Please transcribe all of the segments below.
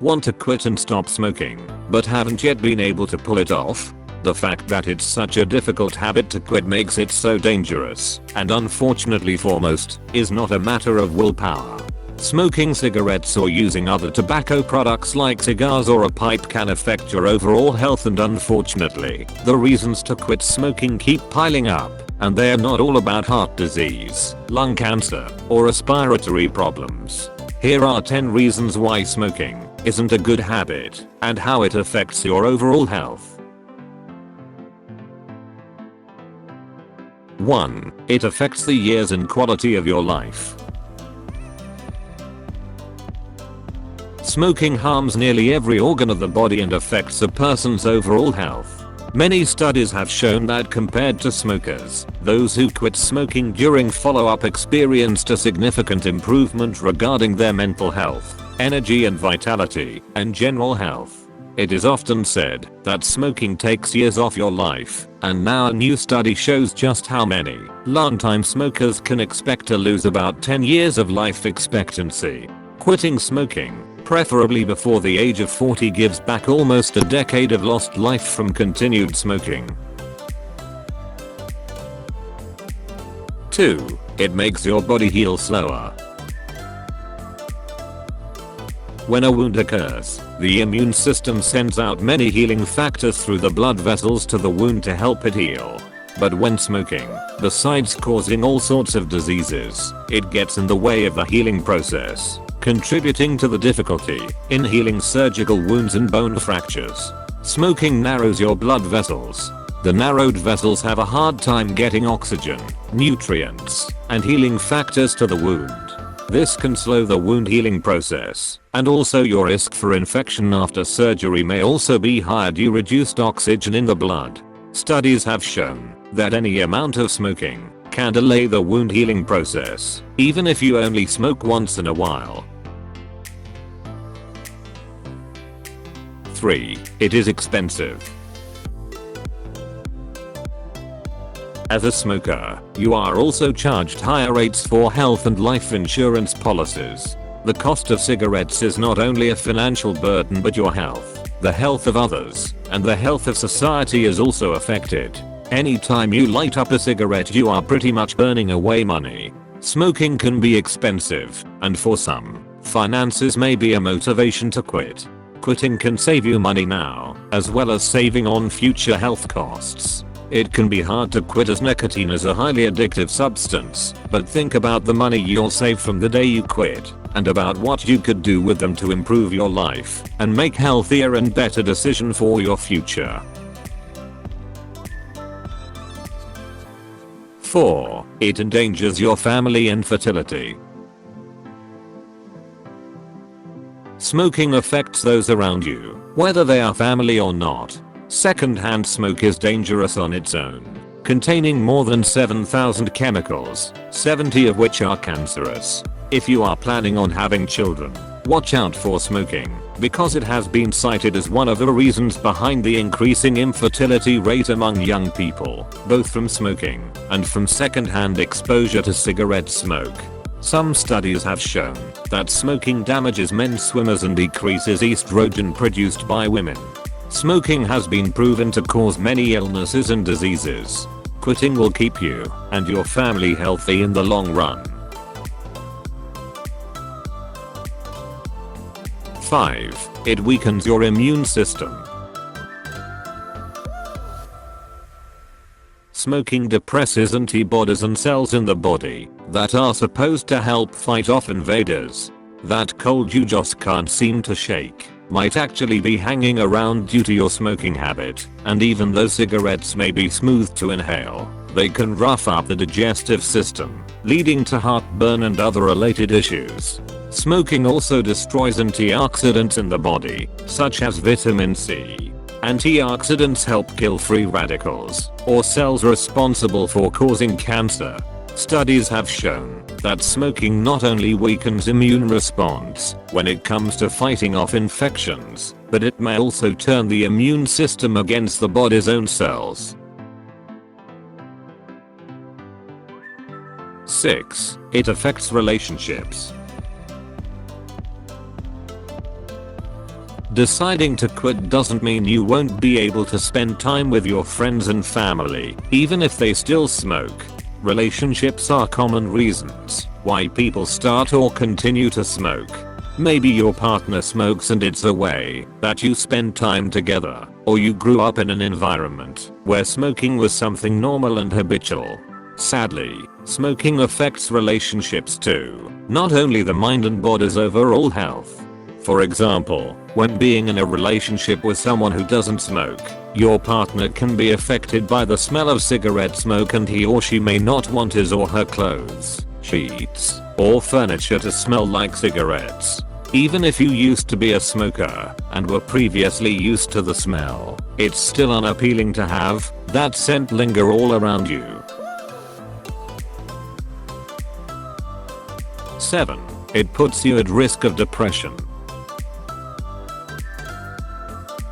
Want to quit and stop smoking, but haven't yet been able to pull it off? The fact that it's such a difficult habit to quit makes it so dangerous, and unfortunately for most, is not a matter of willpower. Smoking cigarettes or using other tobacco products like cigars or a pipe can affect your overall health, and unfortunately, the reasons to quit smoking keep piling up, and they're not all about heart disease, lung cancer, or respiratory problems. Here are 10 reasons why smoking isn't a good habit, and how it affects your overall health. 1. It affects the years and quality of your life. Smoking harms nearly every organ of the body and affects a person's overall health. Many studies have shown that compared to smokers, those who quit smoking during follow-up experienced a significant improvement regarding their mental health, energy and vitality, and general health. It is often said that smoking takes years off your life, and now a new study shows just how many long-time smokers can expect to lose about 10 years of life expectancy. Quitting smoking, preferably before the age of 40, gives back almost a decade of lost life from continued smoking. 2. It makes your body heal slower. When a wound occurs, the immune system sends out many healing factors through the blood vessels to the wound to help it heal. But when smoking, besides causing all sorts of diseases, it gets in the way of the healing process, contributing to the difficulty in healing surgical wounds and bone fractures. Smoking narrows your blood vessels. The narrowed vessels have a hard time getting oxygen, nutrients, and healing factors to the wound. This can slow the wound healing process, and also your risk for infection after surgery may also be higher due to reduced oxygen in the blood. Studies have shown that any amount of smoking can delay the wound healing process, even if you only smoke once in a while. 3. It is expensive. As a smoker, you are also charged higher rates for health and life insurance policies. The cost of cigarettes is not only a financial burden, but your health, the health of others, and the health of society is also affected. Anytime you light up a cigarette, you are pretty much burning away money. Smoking can be expensive, and for some, finances may be a motivation to quit. Quitting can save you money now, as well as saving on future health costs. It can be hard to quit as nicotine is a highly addictive substance, but think about the money you'll save from the day you quit, and about what you could do with them to improve your life and make healthier and better decisions for your future. 4. It endangers your family and fertility. Smoking affects those around you, whether they are family or not. Secondhand smoke is dangerous on its own, containing more than 7,000 chemicals, 70 of which are cancerous. If you are planning on having children, watch out for smoking, because it has been cited as one of the reasons behind the increasing infertility rate among young people, both from smoking and from secondhand exposure to cigarette smoke. Some studies have shown that smoking damages men swimmers and decreases estrogen produced by women. Smoking has been proven to cause many illnesses and diseases. Quitting will keep you and your family healthy in the long run. 5. It weakens your immune system. Smoking depresses antibodies and cells in the body that are supposed to help fight off invaders. That cold you just can't seem to shake might actually be hanging around due to your smoking habit, and even though cigarettes may be smooth to inhale, they can rough up the digestive system, leading to heartburn and other related issues. Smoking also destroys antioxidants in the body, such as vitamin C. Antioxidants help kill free radicals, or cells responsible for causing cancer. Studies have shown that smoking not only weakens immune response when it comes to fighting off infections, but it may also turn the immune system against the body's own cells. 6. It affects relationships. Deciding to quit doesn't mean you won't be able to spend time with your friends and family, even if they still smoke. Relationships are common reasons why people start or continue to smoke. Maybe your partner smokes and it's a way that you spend time together, or you grew up in an environment where smoking was something normal and habitual. Sadly, smoking affects relationships too, not only the mind and body's overall health. For example, when being in a relationship with someone who doesn't smoke, your partner can be affected by the smell of cigarette smoke and he or she may not want his or her clothes, sheets, or furniture to smell like cigarettes. Even if you used to be a smoker and were previously used to the smell, it's still unappealing to have that scent linger all around you. 7. It puts you at risk of depression.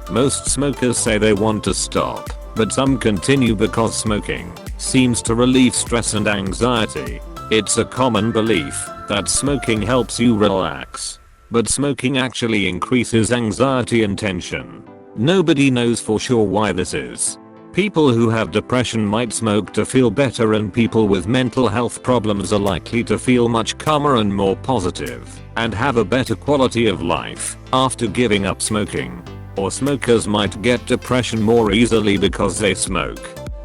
Most smokers say they want to stop, but some continue because smoking seems to relieve stress and anxiety. It's a common belief that smoking helps you relax, but smoking actually increases anxiety and tension. Nobody knows for sure why this is. People who have depression might smoke to feel better, and people with mental health problems are likely to feel much calmer and more positive, and have a better quality of life after giving up smoking. Or smokers might get depression more easily because they smoke.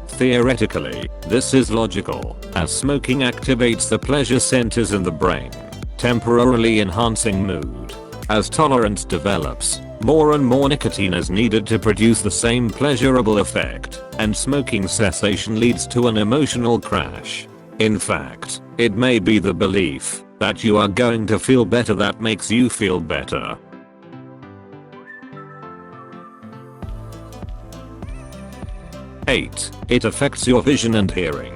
Theoretically, this is logical, as smoking activates the pleasure centers in the brain, temporarily enhancing mood. As tolerance develops, more and more nicotine is needed to produce the same pleasurable effect, and smoking cessation leads to an emotional crash. In fact, it may be the belief that you are going to feel better that makes you feel better. 8. It affects your vision and hearing.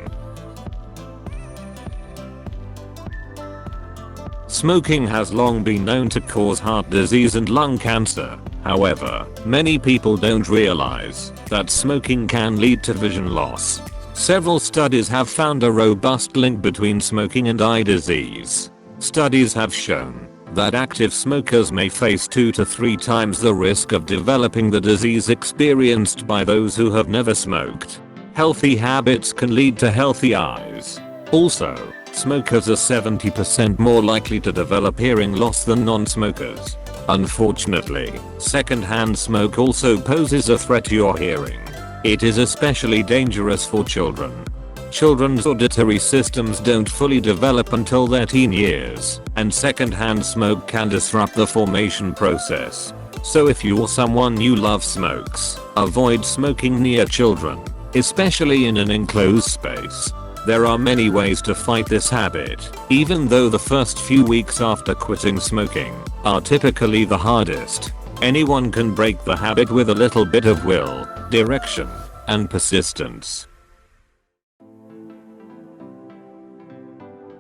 Smoking has long been known to cause heart disease and lung cancer. However, many people don't realize that smoking can lead to vision loss. Several studies have found a robust link between smoking and eye disease. Studies have shown that active smokers may face 2 to 3 times the risk of developing the disease experienced by those who have never smoked. Healthy habits can lead to healthy eyes. Also, smokers are 70% more likely to develop hearing loss than non-smokers. Unfortunately, secondhand smoke also poses a threat to your hearing. It is especially dangerous for children. Children's auditory systems don't fully develop until their teen years, and secondhand smoke can disrupt the formation process. So if you or someone you love smokes, avoid smoking near children, especially in an enclosed space. There are many ways to fight this habit, even though the first few weeks after quitting smoking are typically the hardest. Anyone can break the habit with a little bit of will, direction, and persistence.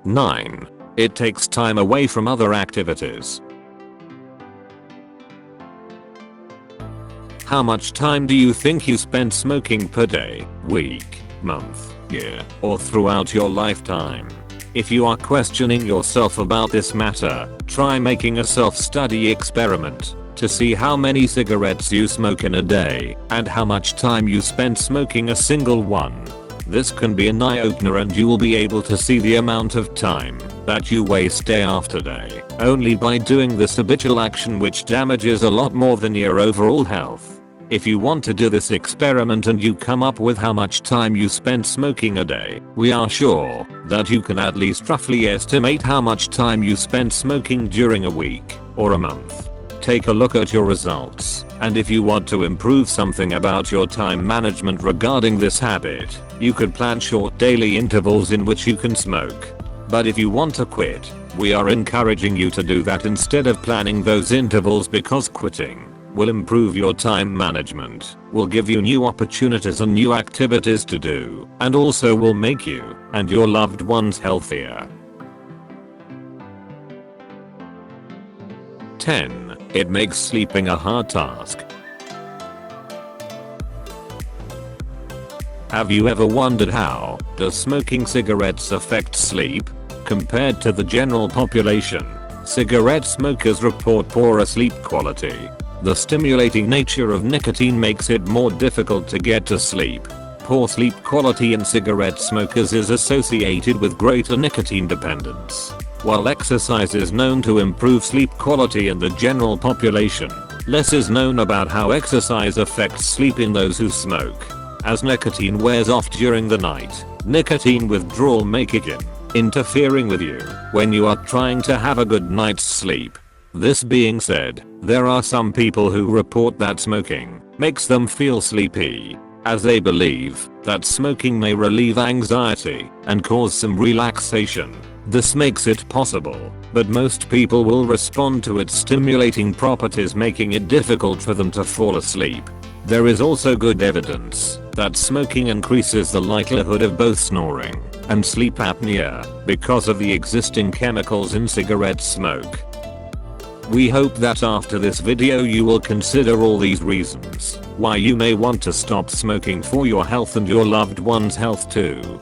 9. It takes time away from other activities. How much time do you think you spend smoking per day, week, month, year, or throughout your lifetime? If you are questioning yourself about this matter, try making a self-study experiment to see how many cigarettes you smoke in a day and how much time you spend smoking a single one. This can be an eye-opener, and you will be able to see the amount of time that you waste day after day only by doing this habitual action, which damages a lot more than your overall health. If you want to do this experiment and you come up with how much time you spend smoking a day, we are sure that you can at least roughly estimate how much time you spend smoking during a week or a month. Take a look at your results, and if you want to improve something about your time management regarding this habit, you could plan short daily intervals in which you can smoke. But if you want to quit, we are encouraging you to do that instead of planning those intervals, because quitting will improve your time management, will give you new opportunities and new activities to do, and also will make you and your loved ones healthier. 10. It makes sleeping a hard task. Have you ever wondered how does smoking cigarettes affect sleep? Compared to the general population, cigarette smokers report poorer sleep quality. The stimulating nature of nicotine makes it more difficult to get to sleep. Poor sleep quality in cigarette smokers is associated with greater nicotine dependence. While exercise is known to improve sleep quality in the general population, less is known about how exercise affects sleep in those who smoke. As nicotine wears off during the night, nicotine withdrawal may kick in, interfering with you when you are trying to have a good night's sleep. This being said, there are some people who report that smoking makes them feel sleepy, as they believe that smoking may relieve anxiety and cause some relaxation. This makes it possible, but most people will respond to its stimulating properties, making it difficult for them to fall asleep. There is also good evidence that smoking increases the likelihood of both snoring and sleep apnea because of the existing chemicals in cigarette smoke. We hope that after this video you will consider all these reasons why you may want to stop smoking for your health and your loved one's health too.